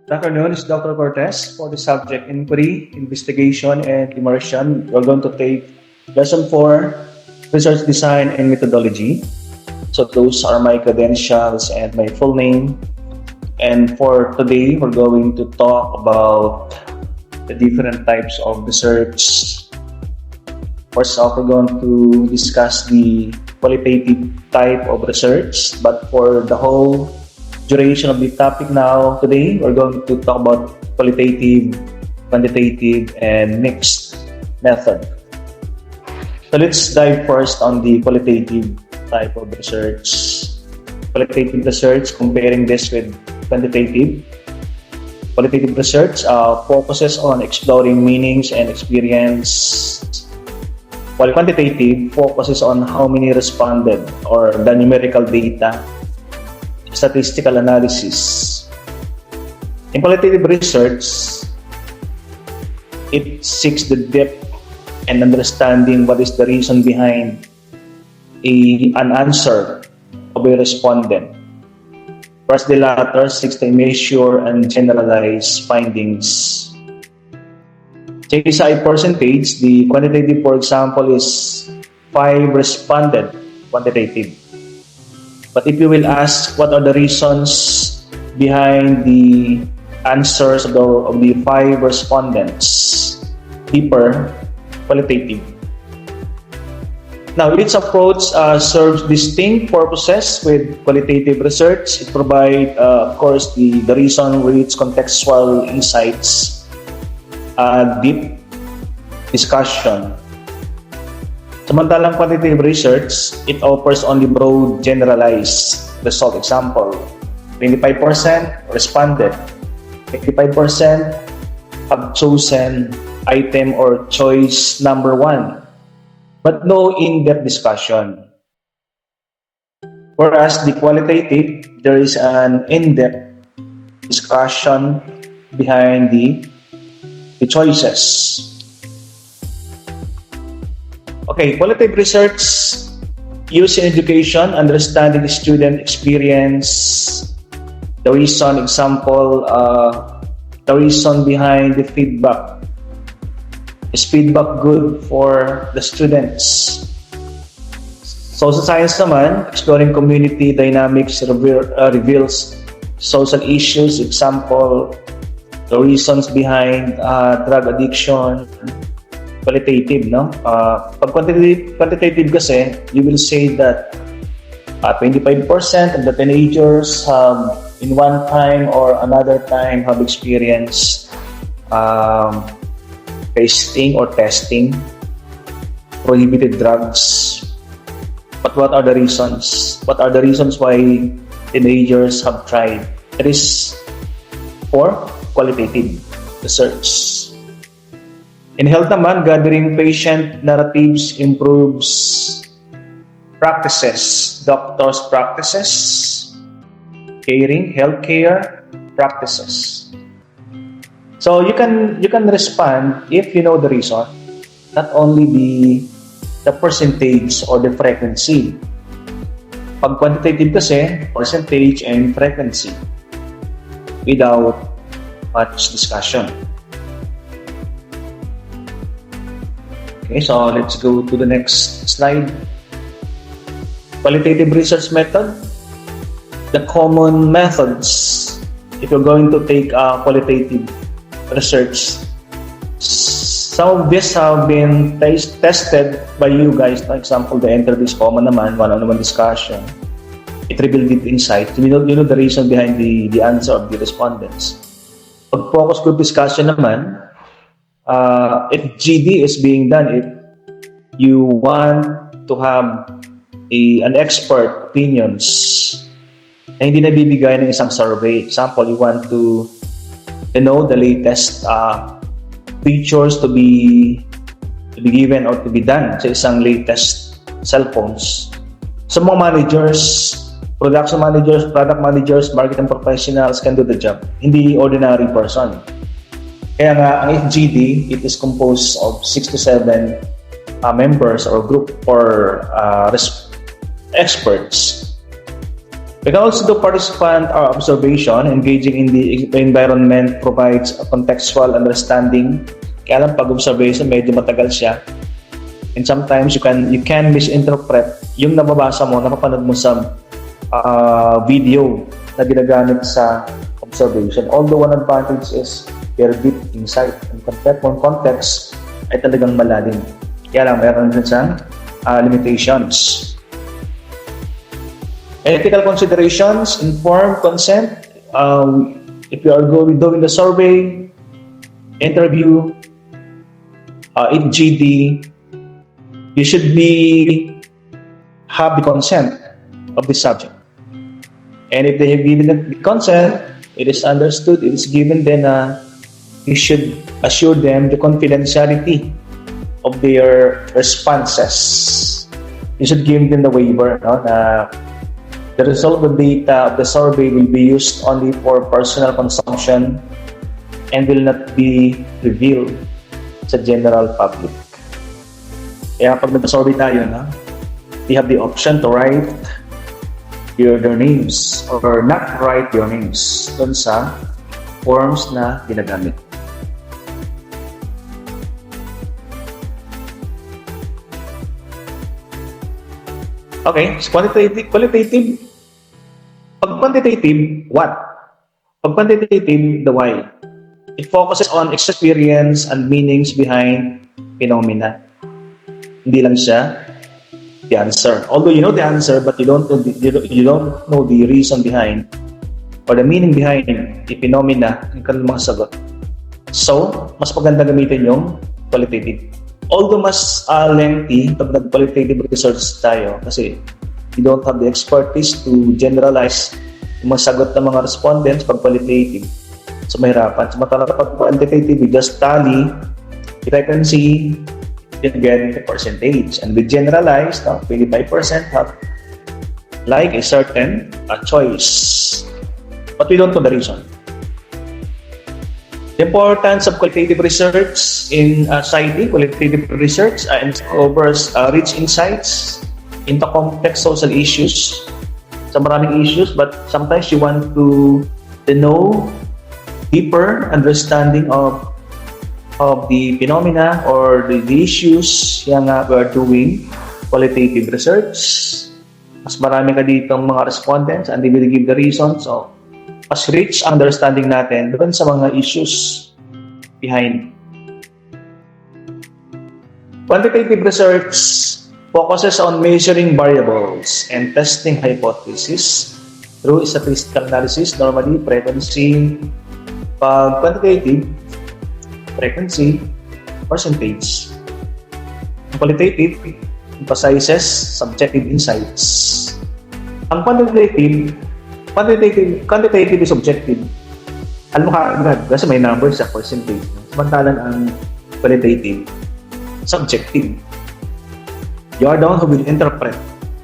Good afternoon, it's Dr. Cortez for the subject inquiry, investigation, and immersion. We're going to take lesson 4, research design and methodology. So those are my credentials and my full name. And for today, we're going to talk about the different types of research. First off, we're going to discuss the qualitative type of research, but for the whole duration of the topic now today, we're going to talk about qualitative, quantitative, and mixed method. So let's dive first on the qualitative type of research. Qualitative research, comparing this with quantitative. Qualitative research focuses on exploring meanings and experience, while quantitative focuses on how many responded or the numerical data, statistical analysis. In qualitative research, it seeks the depth and understanding what is the reason behind an answer of a respondent, whereas the latter seeks to measure and generalize findings. Say sa percentage, the quantitative, for example, is 5 responded quantitative. But if you will ask what are the reasons behind the answers of the 5 respondents, deeper, qualitative. Now, each approach serves distinct purposes with qualitative research. It provides, of course, the reason with its contextual insights, deep discussion. Samantalang quantitative research, it offers only broad, generalized result. Example, 25% responded, 85% have chosen item or choice number 1, but no in-depth discussion. Whereas the qualitative, there is an in-depth discussion behind the choices. Okay, qualitative research used in education, understanding the student experience, the reason, example, the reason behind the feedback. Is feedback good for the students? Social science naman, exploring community dynamics reveals social issues, example, the reasons behind drug addiction. Qualitative, no? Pag quantitative kasi, you will say that 25% of the teenagers have in one time or another time have experienced tasting or testing prohibited drugs. But what are the reasons? What are the reasons why teenagers have tried? It is for qualitative research. In health naman, gathering patient narratives improves practices, doctors' practices, caring, healthcare practices. So you can respond if you know the reason, not only the percentage or the frequency. Pag quantitative kasi, percentage and frequency without much discussion. Okay, so let's go to the next slide. Qualitative research method. The common methods if you're going to take qualitative research. Some of these have been tested by you guys. For example, the interview is common naman, one-on-one discussion. It revealed deep insight. You know the reason behind the answer of the respondents. Pag focus group discussion naman, if GD is being done, if you want to have an expert opinions na hindi nabibigay ng isang survey. Example, you want to know the latest features to be given or to be done sa isang latest cell phones. Sa mga managers, production managers, product managers, marketing professionals can do the job. Hindi ordinary person. Kaya nga, ang FGD, it is composed of 6 to 7 members or group or experts. We can also do participant observation. Engaging in the environment provides a contextual understanding. Kaya lang pag observation, medyo matagal siya. And sometimes you can misinterpret yung nababasa mo, napapanood mo sa video na ginagamit sa observation. Although one advantage is very deep insight and context ay talagang malalim. Kaya lang, meron din siyang limitations. Ethical considerations, informed consent. If you are doing the survey, interview, in GD, you should have the consent of the subject. And if they have given the consent, it is understood, it is given, then you should assure them the confidentiality of their responses. You should give them the waiver, no? The result of the data of the survey will be used only for personal consumption and will not be revealed sa general public. Kaya pag nag-survey tayo, you have the option to write their names or not write your names dun sa forms na ginagamit. Okay, so qualitative. Pag quantitative, what? Pag quantitative, the why. It focuses on experience and meanings behind phenomena. Hindi lang siya the answer. Although you know the answer, but you don't know the reason behind or the meaning behind the phenomena ng kanilang mga sagot. So, mas maganda gamitin yung qualitative. Although mas lengthy pag nag-qualitative research tayo kasi you don't have the expertise to generalize yung mga sagot ng mga respondents pag qualitative. So, mahirapan. So, matalaga pag quantitative, you just tally the frequency, you get the percentage. And we generalize, 25% have like a certain choice. But we don't know the reason. The importance of qualitative research in society, qualitative research covers rich insights into complex social issues. Sa maraming issues, but sometimes you want to know deeper understanding of the phenomena or the issues yang we are doing qualitative research. Mas marami ka ditong mga respondents and they will give the reasons. So, mas rich understanding natin doon sa mga issues behind. Quantitative research focuses on measuring variables and testing hypotheses through statistical analysis. Normally, frequency, quantitative, frequency, percentage. Qualitative emphasizes subjective insights. Ang quantitative is objective. Alam mo agad kasi may numbers sa percentage. Samantalang ang qualitative, subjective. You are the one who will interpret.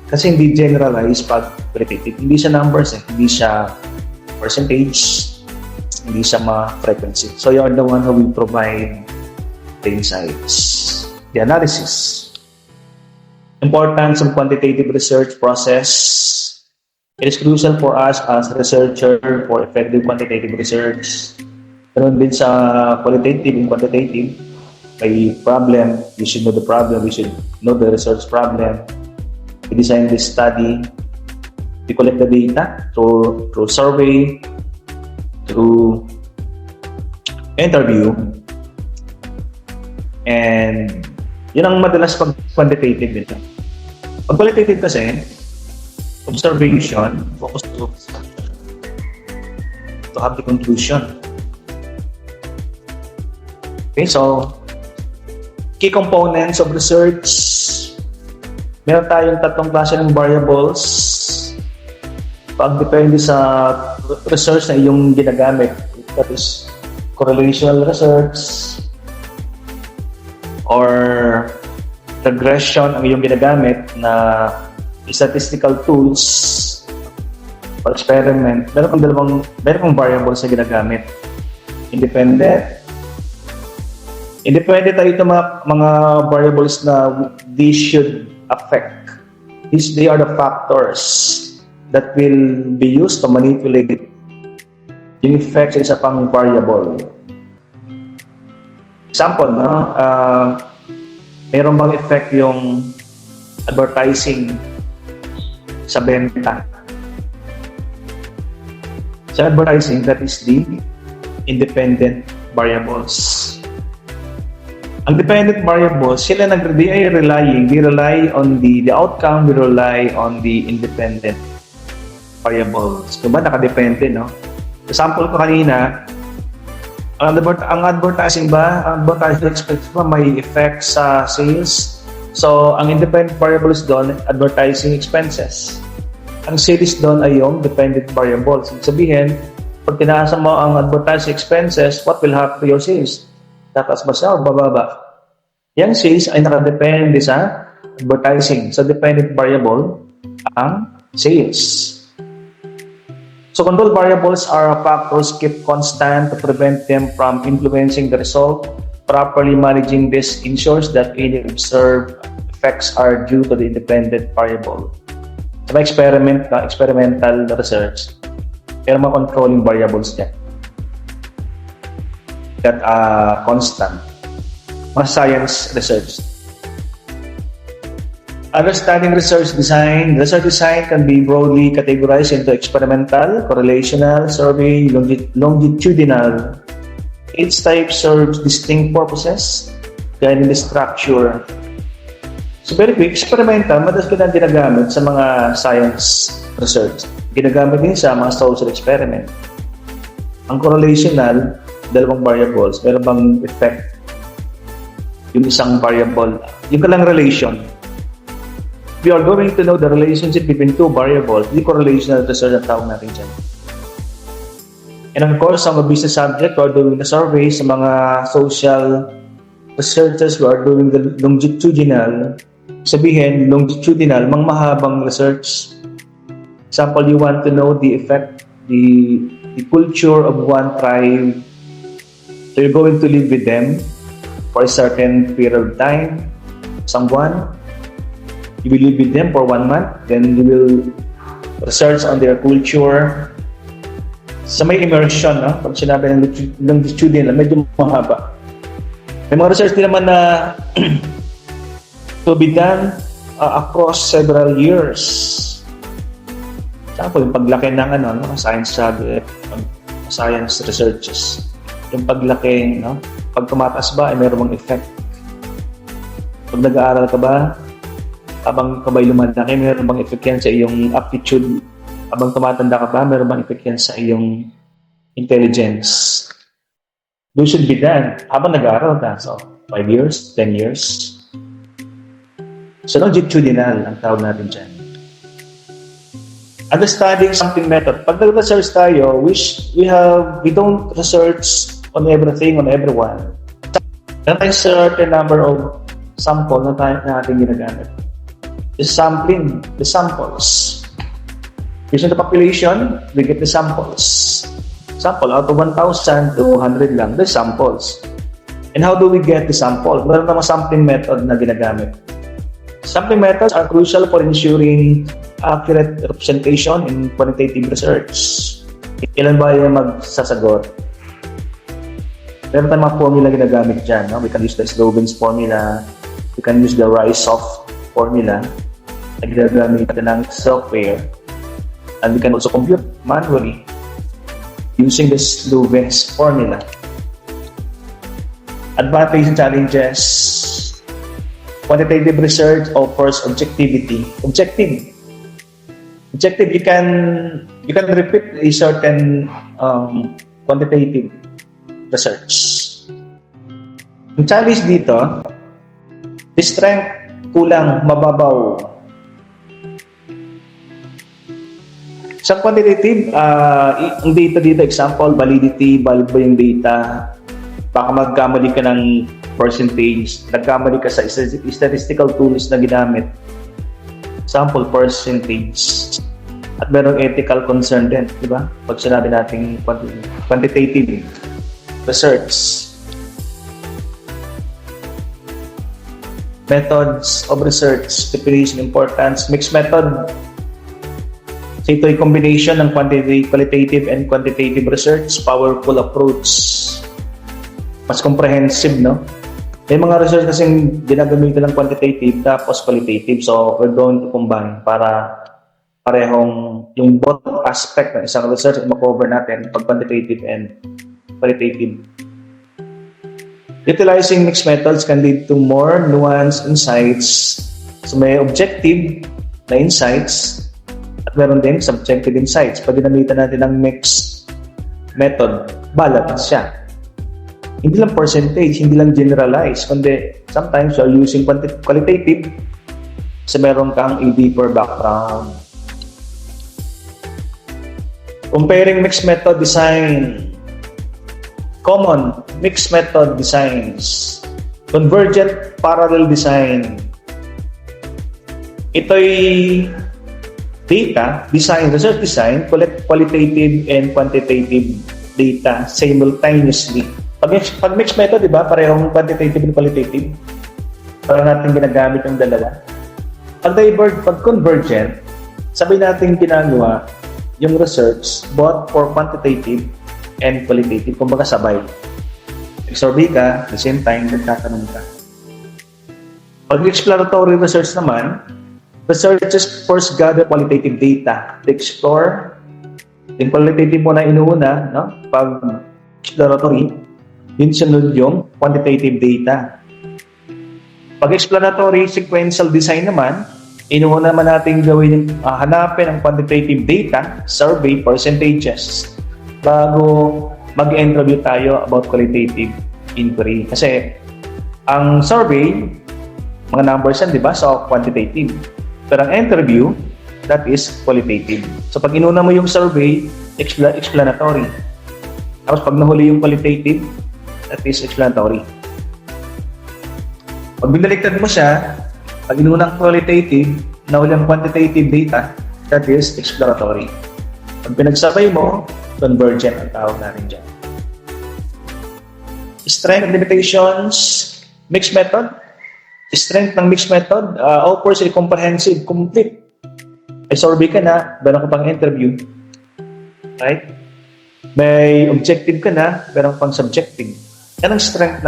Kasi hindi generalize pag qualitative. Hindi siya numbers hindi siya percentage, hindi siya frequency. So you are the one who will provide the insights, the analysis. Importance of quantitative research process. It is crucial for us as a researcher for effective quantitative research. Ganun din sa qualitative and quantitative. May problem, you should know the problem, we should know the research problem. We design this study, we collect the data through survey, through interview, and yun ang madalas pag quantitative dito. Pag qualitative kasi, observation, focus to have the conclusion. Okay, so key components of research. Meron tayong tatlong klase ng variables. Pag depende sa research na iyong ginagamit, that is correlational research or regression ang iyong ginagamit na statistical tools or experiment. Meron pang variables na ginagamit. Independent tayo ito mga variables na these should affect. They are the factors that will be used to manipulate yung effect sa isa pang variable. Example, no? Mayroon bang effect yung advertising sa benta? Sa advertising, that is the independent variables. Ang dependent variables, sila they rely on the outcome, we rely on the independent variables. Diba? Nakadepende, no? Example ko kanina, ang advertising expense ba may effect sa sales? So, ang independent variables doon, advertising expenses. Ang sales doon ay yung dependent variables. Ibig sabihin, pag tinaasa mo ang advertising expenses, what will happen to your sales? Tataas ba siya o bababa? Yung sales ay nakadepende sa advertising. So, dependent variable ang sales. So, control variables are factors kept constant to prevent them from influencing the result. Properly managing this ensures that any observed effects are due to the independent variable. Sa experimental research, may mga controlling variables yan that are constant. Mga science research. Understanding research design. Research design can be broadly categorized into experimental, correlational, survey, longitudinal. Each type serves distinct purposes, guiding the structure. So very quick, experimental, madalas ko na ginagamit sa mga science research. Ginagamit din sa mga social experiment. Ang correlational, dalawang variables, meron bang effect yung isang variable, yung kalang relation. We are going to know the relationship between two variables, the correlational research ang tawag natin dyan. And of course, sa mga business subject, we are doing the survey. Sa mga social researchers, we are doing the longitudinal. Sabihin, longitudinal, mang mahabang research. Example, you want to know the effect, the culture of one tribe. So you're going to live with them for a certain period of time. Someone, you will live with them for 1 month, then you will research on their culture. Sa may immersion, no? Pag sinabi ng longitudinal, medyo mahaba. May mga research din naman na to be done across several years. Example, yung paglaki ng science researches. Yung paglaki, no? Pag tumataas ba, ay mayroong mga effect. Pag nag-aaral ka ba, habang kabay lumalaki, mayroon bang effect yan sa iyong aptitude? Habang tumatanda ka ba, mayroon bang effect yan sa iyong intelligence? Those should be done habang nag-aaral ka. So, 5 years, 10 years. So, longitudinal ang tawag natin dyan. Understanding something method. Pag nag-research tayo, we don't research on everything, on everyone. There are a certain number of sample na natin ginagamit. Is sampling the samples. Based on the population, we get the samples. Sample, out of 1,000 to 100 lang, the samples. And how do we get the sample? Meron namang sampling method na ginagamit. Sampling methods are crucial for ensuring accurate representation in quantitative research. Ilan ba yung magsasagot? Meron tayong mga formula ginagamit dyan. No? We can use the Sloven's formula. We can use the Rice-Soft formula na ginagamit ng software, and we can also compute manually using the Sloven's formula. Advantages and challenges. Quantitative research offers objectivity. Objective, you can repeat a certain quantitative research. Ang challenge dito, the strength kulang, mababaw. Sa quantitative, ang data dito, example, validity, valid ba yung data? Baka magkamali ka ng percentage, nagkamali ka sa statistical tools na ginamit. Example, percentage. At merong ethical concern din, di ba? Pag sinabi natin quantitative research. Methods of research, definition, importance, mixed method. So ito ay combination ng qualitative and quantitative research, powerful approach. Mas comprehensive, no? May mga research kasing ginagamitan ng quantitative tapos qualitative. So we're going to combine para parehong yung both aspect ng isang research ay makover natin pag quantitative and qualitative. Utilizing mixed methods can lead to more nuanced insights. So may objective na insights at meron din subjective insights. Pag ginamitan natin ng mixed method, balance siya. Hindi lang percentage, hindi lang generalize, kundi sometimes you're using qualitative kasi meron kang a deeper background. Comparing mixed method design. Common mixed method designs. Convergent parallel design. Ito'y data, design, research design, collect qualitative and quantitative data simultaneously. Pag mixed method, di ba? Parehong quantitative and qualitative. Para natin ginagamit yung dalawa. Pag convergent, sabi natin ginagawa yung research both for quantitative and qualitative. Kumbaga sabay. Nag-survey ka, at the same time, nagtatanong ka. Pag exploratory research naman, researchers first gather qualitative data to explore. Yung qualitative mo na inuuna, no? Pag exploratory, yun sunod yung quantitative data. Pag explanatory sequential design naman, inuuna naman natin gawin yung hanapin ang quantitative data, survey percentages, bago mag-interview tayo about qualitative inquiry. Kasi ang survey, mga numbers yan, di ba? So, quantitative. Pero ang interview, that is qualitative. So, pag inuna mo yung survey, explanatory. Tapos, pag nahuli yung qualitative, that is explanatory. Pag binaliktad mo siya, pag inunang qualitative, nahuli ang quantitative data, that is exploratory. Pag pinagsabay mo, convergent ang tawag natin dyan. Strength and limitations, mixed method. Strength ng mixed method, offers a comprehensive, complete. Ay survey ka na, meron ka pang interview. Right? May objective ka na, meron pang subjective. Yan ang strength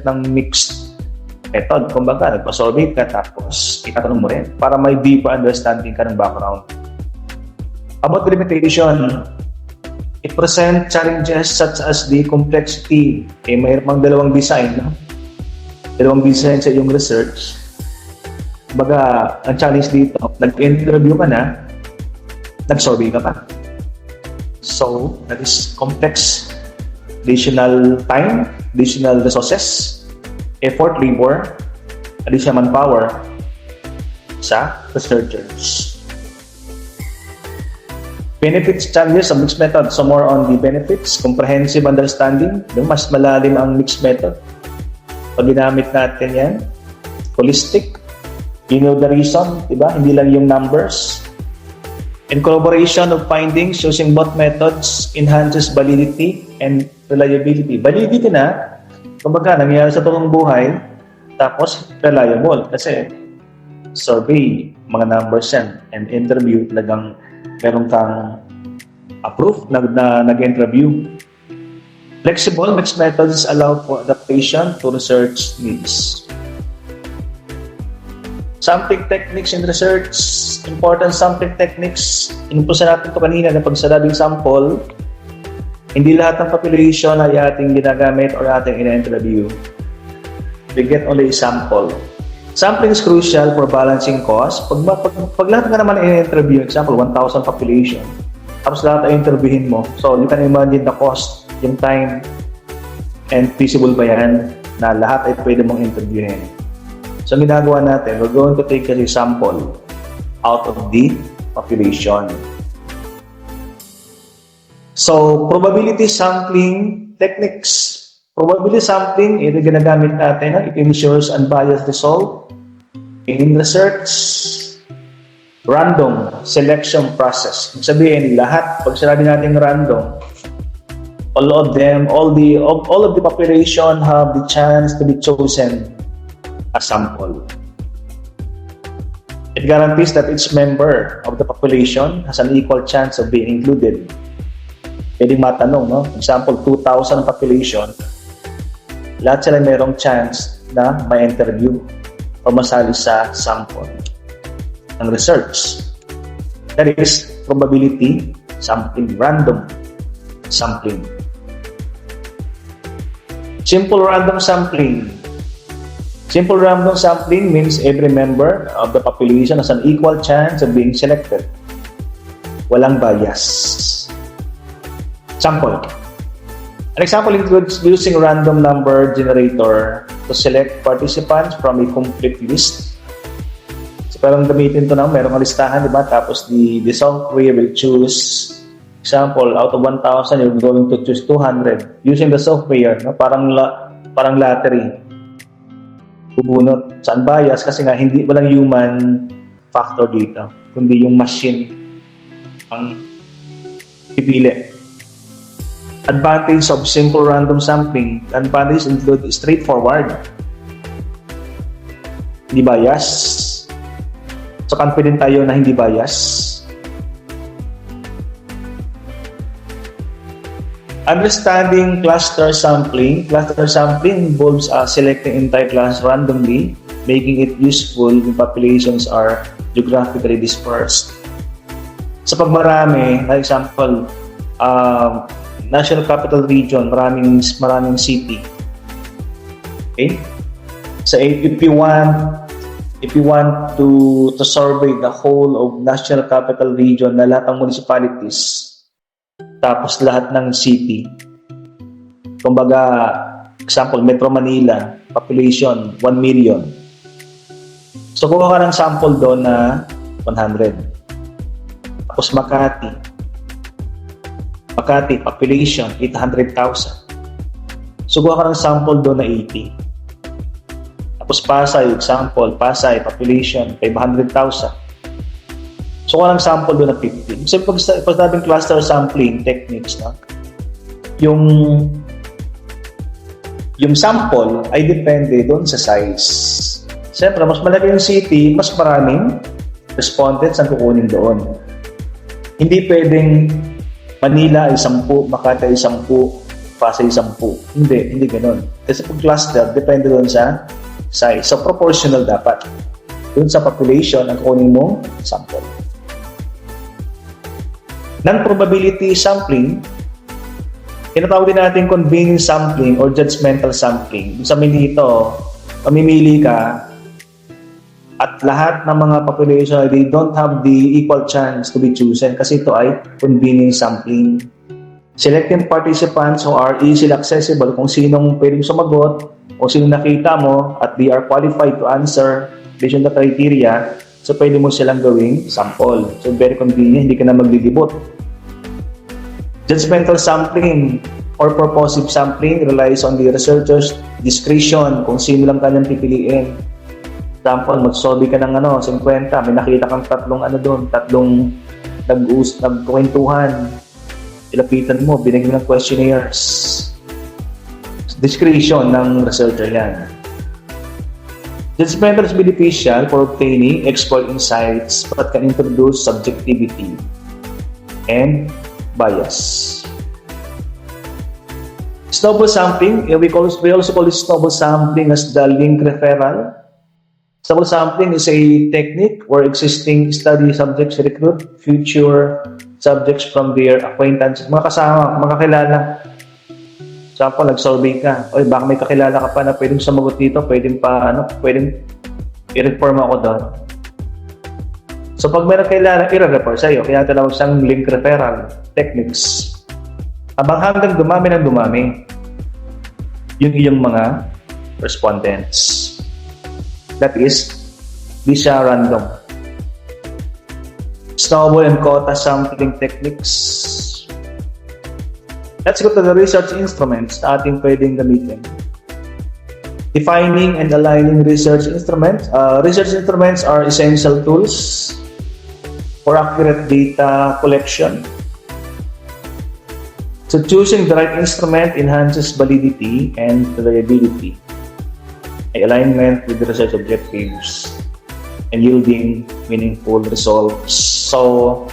ng mixed method. Kumbaga, nagpa-survey ka tapos itatanong mo rin para may deeper understanding ka ng background. About the limitation, it presents challenges such as the complexity. Mayroon pang dalawang design, no? Dalawang design sa iyong research. Kumbaga, ang challenge dito, nag-interview ka na, nag-survey ka pa. So, that is complex. Additional time, additional resources, effort, labor, additional manpower sa researchers. Benefits, challenges sa mixed method. So more on the benefits, comprehensive understanding. Mas malalim ang mixed method. Pag ginamit natin yan, holistic, you know the reason, diba? Hindi lang yung numbers. And collaboration of findings using both methods enhances validity and reliability. Validity na, kumbaga, nangyayari sa totoong buhay, tapos reliable. Kasi survey, mga numbers yan, and interview, talagang meron kang approved na nag-interview. Flexible mixed methods allow for adaptation to research needs. Sampling techniques in research, important sampling techniques. Inumpisa natin ito kanina na pagsalabing sample, hindi lahat ng population ay ating ginagamit or ating ina-interview. We get only a sample. Sampling is crucial for balancing cost. Pag lahat ka naman ina-interview, example, 1,000 population, tapos lahat ay interviewin mo. So, you can imagine the cost, yung time, and feasible ba yan na lahat ay pwede mong interviewin. So, ang ginagawa natin, we're going to take a sample out of the population. So, probability sampling techniques. Probability sampling, ito ginagamit natin. It ensures unbiased result. In research, random selection process. Ibig sabihin, lahat, pag sinabi natin random, all of the population have the chance to be chosen as sample. It guarantees that each member of the population has an equal chance of being included. Pwedeng matanong, no? Example, 2,000 population, lahat sila merong chance na may interview o masali sa sample ng research. That is probability sampling, random sampling. Simple random sampling. Simple random sampling means every member of the population has an equal chance of being selected. Walang bias. Sample. An example includes using random number generator to select participants from a complete list. So, parang gamitin to na, merong listahan, di ba? Tapos the software will choose, example, out of 1,000, you're going to choose 200 using the software, no? Parang lottery. Bubunot. Saan bias? Kasi nga, walang human factor dito, kundi yung machine ang pipili. Advantage of simple random sampling. Advantage include straightforward. Hindi bias. So, confident tayo na hindi bias. Understanding cluster sampling. Cluster sampling involves selecting entire class randomly, making it useful when populations are geographically dispersed. Sa pagmarami, na example, National Capital Region, maraming city. Okay? So if you want to survey the whole of National Capital Region na lahat ng municipalities, tapos lahat ng city, kumbaga, example, Metro Manila, population, 1 million. So, kuha ka ng sample doon na 100. Tapos Makati, population, 800,000. So, kuha ka ng sample doon na 80. Tapos Pasay, example, population, 500,000. So, kung ang sample doon na 15. So, pag sabing cluster sampling techniques, no? Yung sample ay depende doon sa size. Siyempre, mas malaki yung city, mas maraming respondents ang kukunin doon. Hindi pwedeng Manila ay 10, Makati ay 10, Pasay 10. Hindi ganun. Kasi pag cluster, depende doon sa size. So, proportional dapat. Doon sa population ang kukunin mong sample. Non-probability sampling, tinatawag din natin convenience sampling or judgmental sampling. Sa dito, mamimili ka at lahat ng mga population, they don't have the equal chance to be chosen kasi ito ay convenience sampling. Selecting participants who are easily accessible, kung sinong pwedeng sumagot o sino nakita mo at they are qualified to answer based on the criteria, so pwede mo silang gawing sample. So very convenient, hindi ka na maglilibot. Judgmental sampling or purposive sampling relies on the researcher's discretion kung sino lang kanyang pipiliin. Example, magsolve ka ng 50, may nakita kang tatlong nagkwentuhan. Ilapitan mo, binigyan ng questionnaires. Discretion ng researcher yan. Judgmental is beneficial for obtaining expert insights but can introduce subjectivity and bias. Snowball sampling, we also call this snowball sampling as the link referral. Snowball sampling is a technique where existing study subjects recruit future subjects from their acquaintances, mga kasama, mga kakilala. Example, nag-survey ka. Oy, baka may kakilala ka pa na pwedeng sumagot dito, pwedeng i-refer mo ako doon. So, pag may kakilala, i-refer sa'yo. Kaya tinawag siyang link referral techniques. Hanggang dumami ng dumami yung iyong mga respondents. That is, di siya random. Snowball and quota sampling techniques. Let's go to the research instruments na ating pwedeng gamitin. Defining and aligning research instruments. Research instruments are essential tools for accurate data collection. So choosing the right instrument enhances validity and reliability, alignment with the research objectives, and yielding meaningful results. So,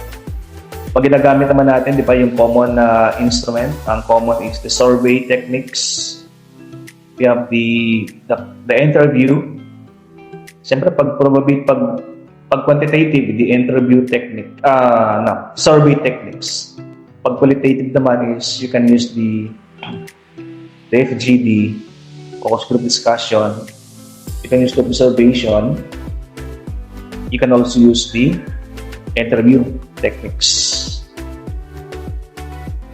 pag ginagamit naman natin, di ba, yung common na instrument, ang common is the survey techniques. We have the interview. Siyempre, pag quantitative, the interview technique, survey techniques. Pag qualitative naman is you can use the FGD, focus group discussion. You can use the observation. You can also use the interview techniques.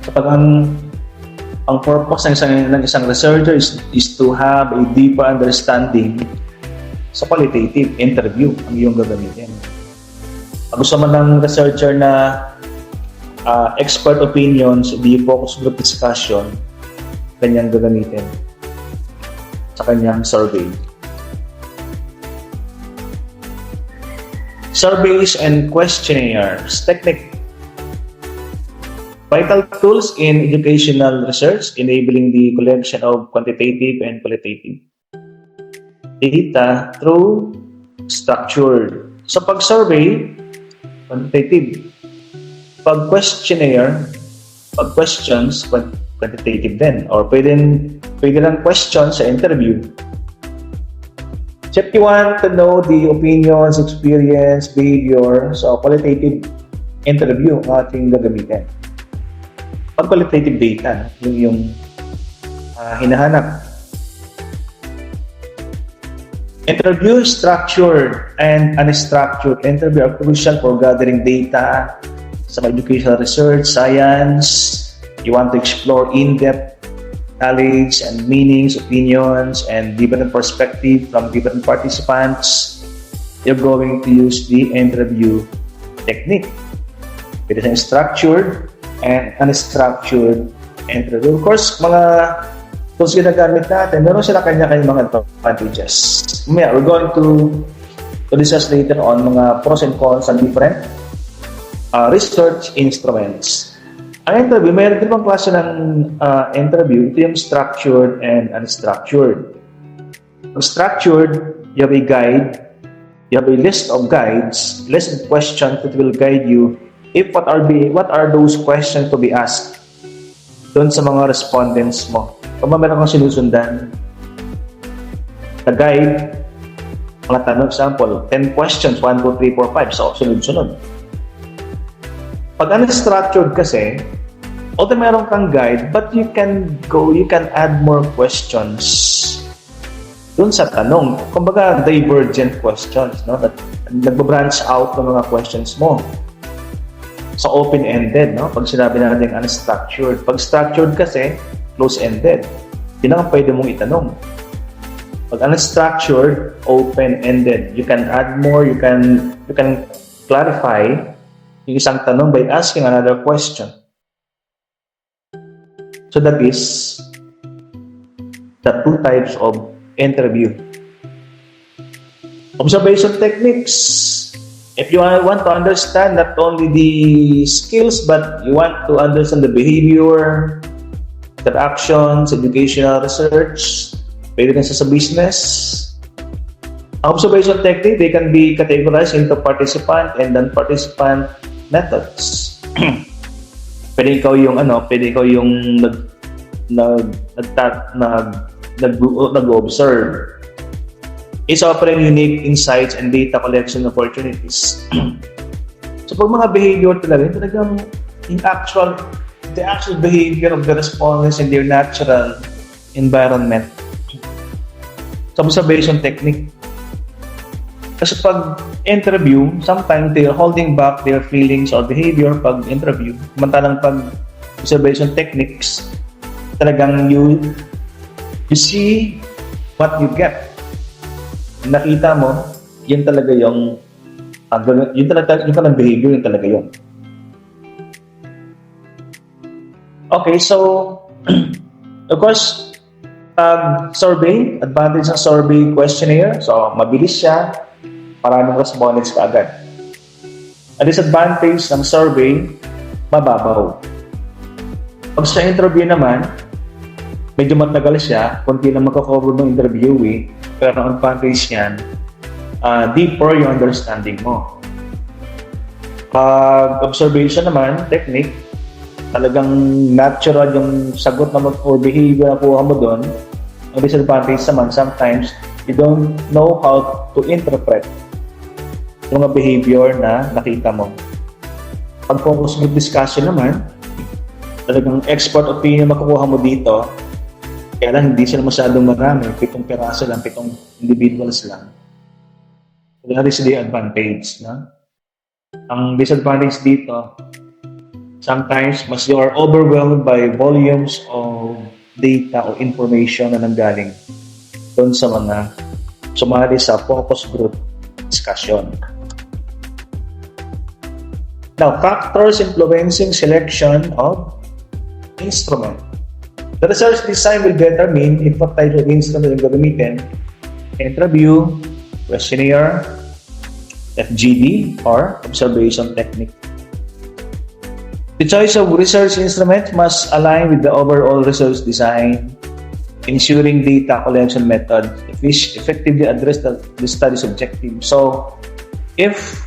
So pag ang purpose ng isang researcher is to have a deeper understanding sa qualitative interview ang iyong gagamitin. Pag gusto man ng researcher na expert opinions, the focus group discussion, kanyang gagamitin sa kanyang survey. Surveys and questionnaires technique. Vital tools in educational research enabling the collection of quantitative and qualitative data through structured. So pag survey, quantitative. Pag questionnaire, pag questions, quantitative din. Or pwede lang questions sa interview. So if you want to know the opinions, experience, behavior, so qualitative interview ang ating gagamitin. Pag qualitative data, yung hinahanap. Interview, structured and unstructured interview are crucial for gathering data sa educational research, science. You want to explore in-depth knowledge and meanings, opinions, and different perspective from different participants. You're going to use the interview technique. It is structured and unstructured interview. Of course, mga tools ginagamit natin, meron sila kanya-kanya mga advantages. We're going to discuss later on mga pros and cons ng different research instruments. Ang interview, mayroon din bang klase ng interview? Ito yung structured and unstructured. Structured, you have a guide, you have a list of guides, list of questions that will guide you if what are those questions to be asked doon sa mga respondents mo. Kung meron kang sinusundan, the guide, mga tanong, example, 10 questions, 1, 2, 3, 4, 5, so sunod-sunod. Pag unstructured kasi, although meron kang guide, but you can add more questions dun sa tanong. Kumbaga, divergent questions, no? That nagbo-branch out ng mga questions mo. So, open-ended, no? Pag sinabi natin unstructured. Pag structured kasi, close-ended. Yun ang pwede mong itanong. Pag unstructured, open-ended. You can add more, you can clarify yung isang tanong by asking another question. So that is the two types of interview. Observation techniques. If you want to understand not only the skills, but you want to understand the behavior, interactions, educational research, pwede rin sa business. Observation technique, they can be categorized into participant and non-participant methods. Pwede ikaw yung nag-observe. It's offering unique insights and data collection opportunities. So pag mga behavior talagang the actual behavior of the respondents in their natural environment. So observation technique. Kasi pag interview, sometimes they're holding back their feelings or behavior pag interview. Samantalang pag observation techniques, talagang you see what you get. Nakita mo, yun talaga yung behavior, yun talaga yun. Okay, so of course, survey, advantage ng survey questionnaire. So, mabilis siya. Maraming respondents ka agad. Ang disadvantage ng survey, mababaw. Pag sa interview naman, medyo matagal siya, kunti lang magkakover ng interviewee, pero ang advantage niyan, deeper yung understanding mo. Pag observation naman, technique, talagang natural yung sagot naman or behavior na kuha mo doon. Ang disadvantage naman, sometimes you don't know how to interpret yung mga behavior na nakita mo. Pag focus group discussion naman, talagang expert opinion makukuha mo dito. Kaya lang hindi sila masyadong marami, 7 piraso lang, 7 individuals lang. So that is the advantage, no? Ang disadvantage dito, sometimes mas you are overwhelmed by volumes of data o information na nanggaling doon sa mga sumali sa focus group discussion. Now, factors influencing selection of instrument. The research design will determine if what type of instrument yung gagamitin: interview, questionnaire, FGD, or observation technique. The choice of research instrument must align with the overall research design, ensuring data collection method effectively address the study's objective. So, if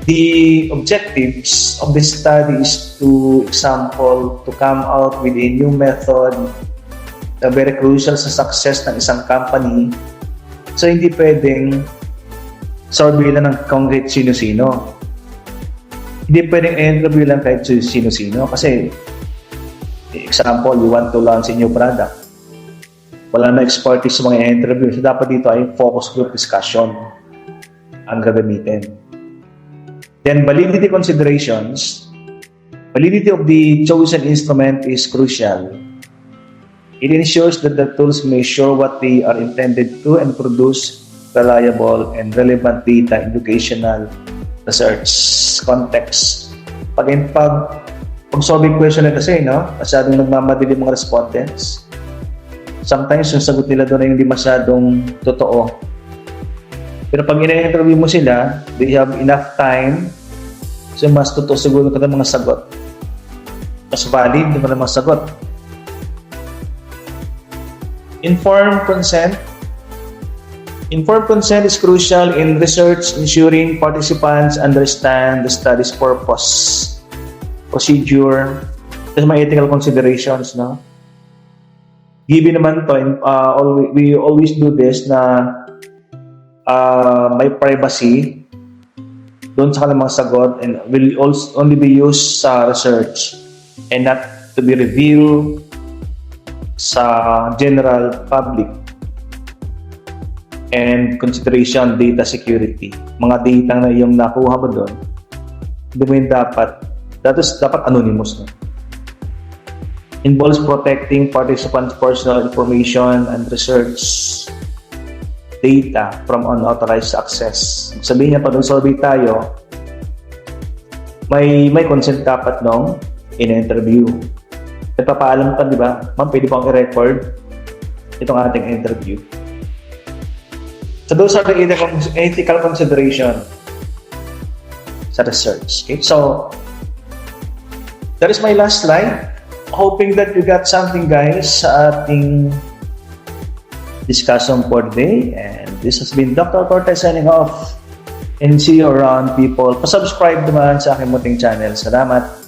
the objectives of the study is to example, to come out with a new method na very crucial sa success ng isang company, so hindi pwedeng survey lang ng concrete sino-sino. Hindi pwedeng interview lang kahit sino-sino kasi example, you want to launch a new product. Wala na expertise sa mga interview. So dapat dito ay focus group discussion ang gagamitin. Then, validity considerations. Validity of the chosen instrument is crucial. It ensures that the tools measure what they are intended to and produce reliable and relevant data, educational, research, context. Pag solving question na kasi, no? Masyadong nagmamadali mga respondents. Sometimes, yung sagot nila doon ay hindi masyadong totoo. Pero pag ina-interview mo sila, they have enough time, so mas totoo siguro ka ng mga sagot. Mas valid yung mga sagot. Informed consent. Informed consent is crucial in research, ensuring participants understand the study's purpose, procedure, there's mga ethical considerations, no? Given naman to, we always do this na may privacy doon sa kanilang mga sagot and will only be used sa research and not to be revealed sa general public. And consideration, data security. Mga data na yung nakuha mo doon, hindi mo yung dapat anonymous. No? Involves protecting participants' personal information and research data from unauthorized access. Sabihin niya, pag survey tayo, may consent dapat nung in-interview. Nagpapaalam ka, di ba? Ma'am, pwede pang i-record itong ating interview. So those are the ethical consideration sa research. Okay? So, that is my last slide. Hoping that you got something, guys, sa ating discussion for today. And this has been Dr. Cortez signing off. And see you around, people. Pa-subscribe naman sa aking muting channel. Salamat.